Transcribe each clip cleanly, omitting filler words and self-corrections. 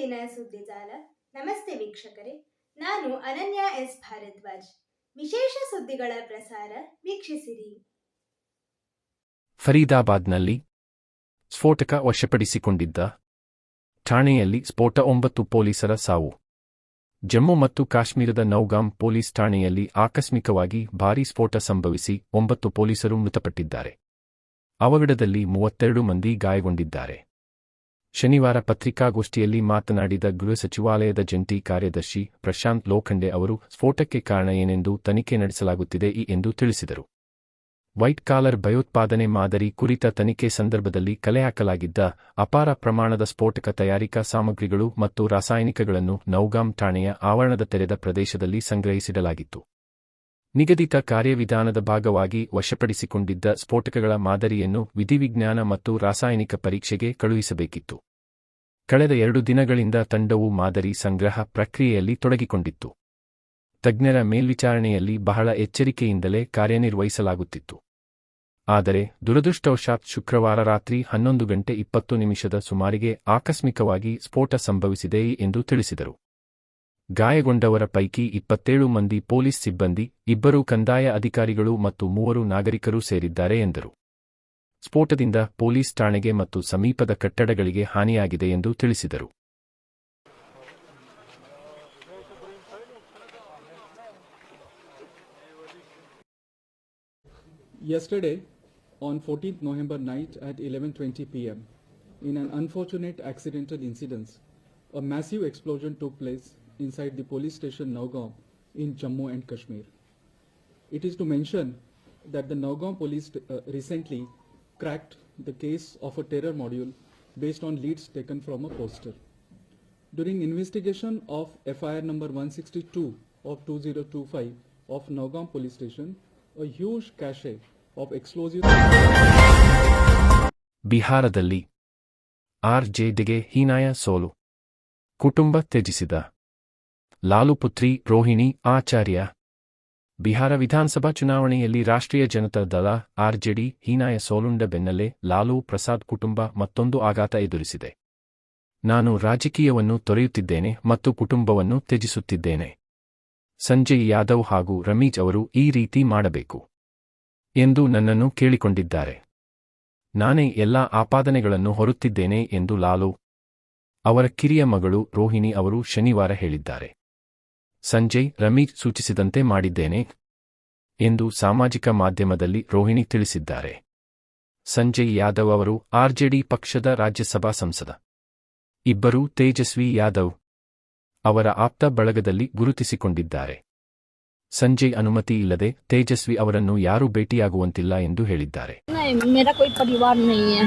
ಇವತ್ತಿನ ಸುದ್ದಿಜಾಲ. ನಮಸ್ತೆ ವೀಕ್ಷಕರೇ, ನಾನು ಅನನ್ಯ ಎಸ್ ಭಾರದ್ವಾಜ್. ವಿಶೇಷ ಸುದ್ದಿಗಳ ಪ್ರಸಾರ ವೀಕ್ಷಿಸಿರಿ. ಫರೀದಾಬಾದ್ನಲ್ಲಿ ಸ್ಫೋಟಕ ವಶಪಡಿಸಿಕೊಂಡಿದ್ದ ಠಾಣೆಯಲ್ಲಿ ಸ್ಫೋಟ, 9 ಪೊಲೀಸರ ಸಾವು. ಜಮ್ಮು ಮತ್ತು ಕಾಶ್ಮೀರದ ನೌಗಾಮ್ ಪೊಲೀಸ್ ಠಾಣೆಯಲ್ಲಿ ಆಕಸ್ಮಿಕವಾಗಿ ಭಾರೀ ಸ್ಫೋಟ ಸಂಭವಿಸಿ 9 ಪೊಲೀಸರು ಮೃತಪಟ್ಟಿದ್ದಾರೆ. ಅವಘಡದಲ್ಲಿ 32 ಮಂದಿ ಗಾಯಗೊಂಡಿದ್ದಾರೆ. ಶನಿವಾರ ಪತ್ರಿಕಾಗೋಷ್ಠಿಯಲ್ಲಿ ಮಾತನಾಡಿದ ಗೃಹ ಸಚಿವಾಲಯದ ಜಂಟಿ ಕಾರ್ಯದರ್ಶಿ ಪ್ರಶಾಂತ್ ಲೋಖಂಡೆ ಅವರು ಸ್ಫೋಟಕ್ಕೆ ಕಾರಣ ಏನೆಂದು ತನಿಖೆ ನಡೆಸಲಾಗುತ್ತಿದೆ ಎಂದು ತಿಳಿಸಿದರು. ವೈಟ್ ಕಾಲರ್ ಭಯೋತ್ಪಾದನೆ ಮಾದರಿ ಕುರಿತ ತನಿಖೆ ಸಂದರ್ಭದಲ್ಲಿ ಕಲೆಹಾಕಲಾಗಿದ್ದ ಅಪಾರ ಪ್ರಮಾಣದ ಸ್ಫೋಟಕ ತಯಾರಿಕಾ ಸಾಮಗ್ರಿಗಳು ಮತ್ತು ರಾಸಾಯನಿಕಗಳನ್ನು ನೌಗಾಮ್ ಠಾಣೆಯ ಆವರಣದ ತೆರೆದ ಪ್ರದೇಶದಲ್ಲಿ ಸಂಗ್ರಹಿಸಿಡಲಾಗಿತ್ತು. ನಿಗದಿತ ಕಾರ್ಯವಿಧಾನದ ಭಾಗವಾಗಿ ವಶಪಡಿಸಿಕೊಂಡಿದ್ದ ಸ್ಫೋಟಕಗಳ ಮಾದರಿಯನ್ನು ವಿಧಿವಿಜ್ಞಾನ ಮತ್ತು ರಾಸಾಯನಿಕ ಪರೀಕ್ಷೆಗೆ ಕಳುಹಿಸಬೇಕಿತ್ತು. ಕಳೆದ 2 ದಿನಗಳಿಂದ ತಂಡವು ಮಾದರಿ ಸಂಗ್ರಹ ಪ್ರಕ್ರಿಯೆಯಲ್ಲಿ ತೊಡಗಿಕೊಂಡಿತ್ತು. ತಜ್ಞರ ಮೇಲ್ವಿಚಾರಣೆಯಲ್ಲಿ ಬಹಳ ಎಚ್ಚರಿಕೆಯಿಂದಲೇ ಕಾರ್ಯನಿರ್ವಹಿಸಲಾಗುತ್ತಿತ್ತು. ಆದರೆ ದುರದೃಷ್ಟವಶಾತ್ ಶುಕ್ರವಾರ ರಾತ್ರಿ 11:20 ಸುಮಾರಿಗೆ ಆಕಸ್ಮಿಕವಾಗಿ ಸ್ಫೋಟ ಸಂಭವಿಸಿದೆ ಎಂದು ತಿಳಿಸಿದರು. ಗಾಯಗೊಂಡವರ ಪೈಕಿ 27 ಮಂದಿ ಪೊಲೀಸ್ ಸಿಬ್ಬಂದಿ, 2 ಕಂದಾಯ ಅಧಿಕಾರಿಗಳು ಮತ್ತು 3 ನಾಗರಿಕರು ಸೇರಿದ್ದಾರೆ ಎಂದರು. ಸ್ಫೋಟದಿಂದ ಪೊಲೀಸ್ ಠಾಣೆಗೆ ಮತ್ತು ಸಮೀಪದ ಕಟ್ಟಡಗಳಿಗೆ ಹಾನಿಯಾಗಿದೆ ಎಂದು ತಿಳಿಸಿದರು. Yesterday, on 14th November night at 11:20 p.m., in an unfortunate accidental incident, a massive explosion took place inside the police station Nowgaon in Jammu and Kashmir. It is to mention that the Nowgaon police recently cracked the case of a terror module based on leads taken from a poster. During investigation of FIR number 162 of 2025 of Nowgaon police station, a huge cache of explosives. ಬಿಹಾರದಲ್ಲಿ ಆರ್.ಜೆ.ಡಿಗೆ ಹೀನಾಯ ಸೋಲು. ಕುಟುಂಬ ತ್ಯಜಿಸಿದ ಲಾಲು ಪುತ್ರಿ ರೋಹಿಣಿ ಆಚಾರ್ಯ. ಬಿಹಾರ ವಿಧಾನಸಭಾ ಚುನಾವಣೆಯಲ್ಲಿ ರಾಷ್ಟ್ರೀಯ ಜನತಾ ದಳ ಆರ್.ಜೆ.ಡಿ ಹೀನಾಯ ಸೋಲುಂಡ ಬೆನ್ನಲ್ಲೇ ಲಾಲು ಪ್ರಸಾದ್ ಕುಟುಂಬ ಮತ್ತೊಂದು ಆಘಾತ ಎದುರಿಸಿದೆ. ನಾನು ರಾಜಕೀಯವನ್ನು ತೊರೆಯುತ್ತಿದ್ದೇನೆ ಮತ್ತು ಕುಟುಂಬವನ್ನು ತ್ಯಜಿಸುತ್ತಿದ್ದೇನೆ. ಸಂಜಯ್ ಯಾದವ್ ಹಾಗೂ ರಮೀಜ್ ಅವರು ಈ ರೀತಿ ಮಾಡಬೇಕು ಎಂದು ನನ್ನನ್ನು ಕೇಳಿಕೊಂಡಿದ್ದಾರೆ. ನಾನೇ ಎಲ್ಲಾ ಆಪಾದನೆಗಳನ್ನು ಹೊರುತ್ತಿದ್ದೇನೆ ಎಂದು ಲಾಲು ಅವರ ಕಿರಿಯ ಮಗಳು ರೋಹಿಣಿ ಅವರು ಶನಿವಾರ ಹೇಳಿದ್ದಾರೆ. ಸಂಜಯ್, ರಮೀಜ್ ಸೂಚಿಸಿದಂತೆ ಮಾಡಿದ್ದೇನೆ ಎಂದು ಸಾಮಾಜಿಕ ಮಾಧ್ಯಮದಲ್ಲಿ ರೋಹಿಣಿ ತಿಳಿಸಿದ್ದಾರೆ. ಸಂಜಯ್ ಯಾದವ್ ಅವರು ಆರ್.ಜೆ.ಡಿ ಪಕ್ಷದ ರಾಜ್ಯಸಭಾ ಸಂಸದ. ಇಬ್ಬರೂ ತೇಜಸ್ವಿ ಯಾದವ್ ಅವರ ಆಪ್ತ ಬಳಗದಲ್ಲಿ ಗುರುತಿಸಿಕೊಂಡಿದ್ದಾರೆ. ಸಂಜಯ್ ಅನುಮತಿ ಇಲ್ಲದೆ ತೇಜಸ್ವಿ ಅವರನ್ನು ಯಾರೂ ಭೇಟಿಯಾಗುವಂತಿಲ್ಲ ಎಂದು ಹೇಳಿದ್ದಾರೆ. मेरा कोई परिवार नहीं है.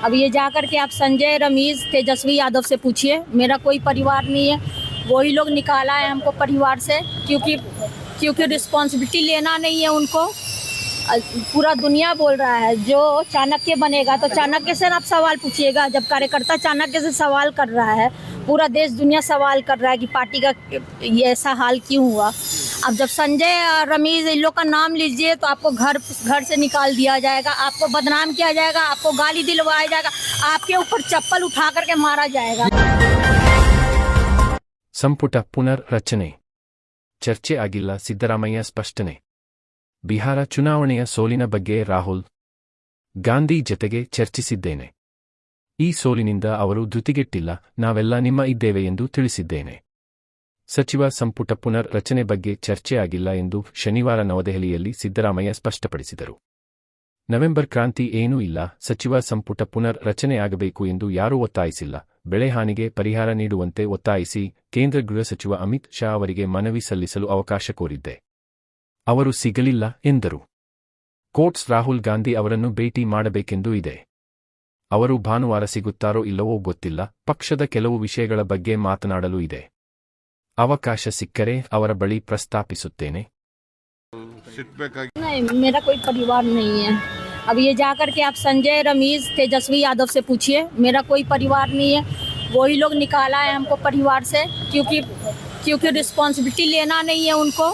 अब ये जाकर के आप संजय, रमीज, तेजस्वी यादव से पूछिए. मेरा कोई परिवार नहीं है. वही लोग निकाला है हमको परिवार से, क्योंकि रिस्पॉन्सिबिलिटी लेना नहीं है उनको. पूरा दुनिया बोल रहा है जो चाणक्य बनेगा तो चाणक्य से आप सवाल पूछिएगा. जब कार्यकर्ता चाणक्य से सवाल कर रहा है, पूरा देश दुनिया सवाल कर रहा है कि पार्टी का ये ऐसा हाल क्यों हुआ. अब जब संजय और रमीज इन लोग का नाम लीजिए तो आपको घर से निकाल दिया जाएगा, आपको बदनाम किया जाएगा, आपको गाली दिलवाया जाएगा, आपके ऊपर चप्पल उठा करके मारा जाएगा. ಸಂಪುಟ ಪುನರ್ ರಚನೆ ಚರ್ಚೆ ಆಗಿಲ್ಲ, ಸಿದ್ದರಾಮಯ್ಯ ಸ್ಪಷ್ಟನೆ. ಬಿಹಾರ ಚುನಾವಣೆಯ ಸೋಲಿನ ಬಗ್ಗೆ ರಾಹುಲ್ ಗಾಂಧಿ ಜತೆಗೆ ಚರ್ಚಿಸಿದ್ದೇನೆ. ಈ ಸೋಲಿನಿಂದ ಅವರು ಧೃತಿಗೆಟ್ಟಿಲ್ಲ, ನಾವೆಲ್ಲ ನಿಮ್ಮ ಇದ್ದೇವೆ ಎಂದು ತಿಳಿಸಿದ್ದೇನೆ. ಸಚಿವ ಸಂಪುಟ ಪುನರ್ ರಚನೆ ಬಗ್ಗೆ ಚರ್ಚೆ ಆಗಿಲ್ಲ ಎಂದು ಶನಿವಾರ ನವದೆಹಲಿಯಲ್ಲಿ ಸಿದ್ದರಾಮಯ್ಯ ಸ್ಪಷ್ಟಪಡಿಸಿದರು. ನವೆಂಬರ್ ಕ್ರಾಂತಿ ಏನೂ ಇಲ್ಲ, ಸಚಿವ ಸಂಪುಟ ಪುನರ್ ರಚನೆಯಾಗಬೇಕು ಎಂದು ಯಾರೂ ಒತ್ತಾಯಿಸಿಲ್ಲ. ಬೆಳೆ ಹಾನಿಗೆ ಪರಿಹಾರ ನೀಡುವಂತೆ ಒತ್ತಾಯಿಸಿ ಕೇಂದ್ರ ಗೃಹ ಸಚಿವ ಅಮಿತ್ ಶಾ ಅವರಿಗೆ ಮನವಿ ಸಲ್ಲಿಸಲು ಅವಕಾಶ ಕೋರಿದ್ದೆ. ಅವರು ಸಿಗಲಿಲ್ಲ ಎಂದರು. ಕೋಟ್ಸ್ ರಾಹುಲ್ ಗಾಂಧಿ ಅವರನ್ನು ಭೇಟಿ ಮಾಡಬೇಕೆಂದು ಇದೆ. ಅವರು ಭಾನುವಾರ ಸಿಗುತ್ತಾರೋ ಇಲ್ಲವೋ ಗೊತ್ತಿಲ್ಲ. ಪಕ್ಷದ ಕೆಲವು ವಿಷಯಗಳ ಬಗ್ಗೆ ಮಾತನಾಡಲು ಇದೆ. ಅವಕಾಶ ಸಿಕ್ಕರೆ ಅವರ ಬಳಿ ಪ್ರಸ್ತಾಪಿಸುತ್ತೇನೆ. मेरा कोई परिवार नहीं है. अब ये जाकर के आप संजय, रमीज, तेजस्वी यादव से पूछिए. मेरा कोई परिवार नहीं है. वही लोग निकाला है हमको परिवार से, क्योंकि रिस्पॉन्सिबिलिटी लेना नहीं है उनको.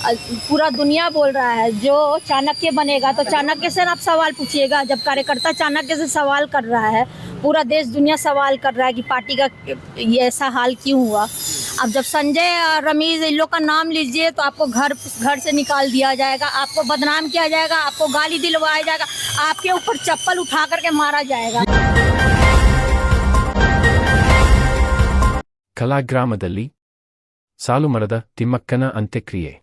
पूरा दुनिया बोल रहा है जो चाणक्य बनेगा तो चाणक्य से आप सवाल पूछिएगा। जब कार्यकर्ता चाणक्य से सवाल कर रहा है, पूरा देश दुनिया सवाल कर रहा है कि पार्टी का ये ऐसा हाल क्यों हुआ। अब जब संजय और रमीज इन लोग का नाम लीजिए तो आपको घर से निकाल दिया जाएगा, आपको बदनाम किया जाएगा, आपको गाली दिलवाया जाएगा, आपके ऊपर चप्पल उठा करके मारा जाएगा। ಕಲಾಗ್ರಾಮದಲ್ಲಿ ಸಾಲುಮರದ ತಿಮ್ಮಕ್ಕನ ಅಂತ್ಯಕ್ರಿಯೆ.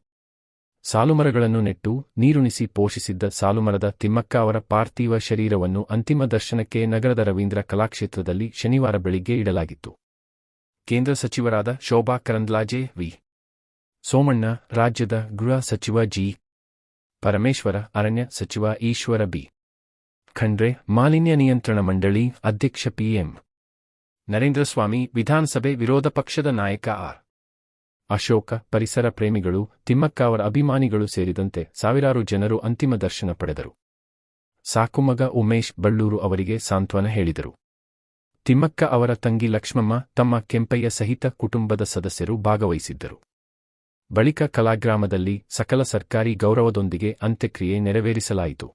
ಸಾಲುಮರಗಳನ್ನು ನೆಟ್ಟು ನೀರುಣಿಸಿ ಪೋಷಿಸಿದ್ದ ಸಾಲುಮರದ ತಿಮ್ಮಕ್ಕ ಅವರ ಪಾರ್ಥಿವ ಶರೀರವನ್ನು ಅಂತಿಮ ದರ್ಶನಕ್ಕೆ ನಗರದ ರವೀಂದ್ರ ಕಲಾಕ್ಷೇತ್ರದಲ್ಲಿ ಶನಿವಾರ ಬೆಳಿಗ್ಗೆ ಇಡಲಾಗಿತ್ತು. ಕೇಂದ್ರ ಸಚಿವರಾದ ಶೋಭಾ ಕರಂದ್ಲಾಜೆ, ವಿ. ಸೋಮಣ್ಣ, ರಾಜ್ಯದ ಗೃಹ ಸಚಿವ ಜಿ. ಪರಮೇಶ್ವರ, ಅರಣ್ಯ ಸಚಿವ ಈಶ್ವರ ಬಿ. ಖಂಡ್ರೆ, ಮಾಲಿನ್ಯ ನಿಯಂತ್ರಣ ಮಂಡಳಿ ಅಧ್ಯಕ್ಷ ಪಿಎಂ. ನರೇಂದ್ರಸ್ವಾಮಿ, ವಿಧಾನಸಭೆ ವಿರೋಧ ಪಕ್ಷದ ನಾಯಕ ಆರ್. ಅಶೋಕ, ಪರಿಸರ ಪ್ರೇಮಿಗಳು, ತಿಮ್ಮಕ್ಕ ಅವರ ಅಭಿಮಾನಿಗಳು ಸೇರಿದಂತೆ ಸಾವಿರಾರು ಜನರು ಅಂತಿಮ ದರ್ಶನ ಪಡೆದರು. ಸಾಕುಮಗ ಉಮೇಶ್ ಬಳ್ಳೂರು ಅವರಿಗೆ ಸಾಂತ್ವನ ಹೇಳಿದರು. ತಿಮ್ಮಕ್ಕ ಅವರ ತಂಗಿ ಲಕ್ಷ್ಮಮ್ಮ, ತಮ್ಮ ಕೆಂಪಯ್ಯ ಸಹಿತ ಕುಟುಂಬದ ಸದಸ್ಯರು ಭಾಗವಹಿಸಿದ್ದರು. ಬಳಿಕ ಕಲಾಗ್ರಾಮದಲ್ಲಿ ಸಕಲ ಸರ್ಕಾರಿ ಗೌರವದೊಂದಿಗೆ ಅಂತ್ಯಕ್ರಿಯೆ ನೆರವೇರಿಸಲಾಯಿತು.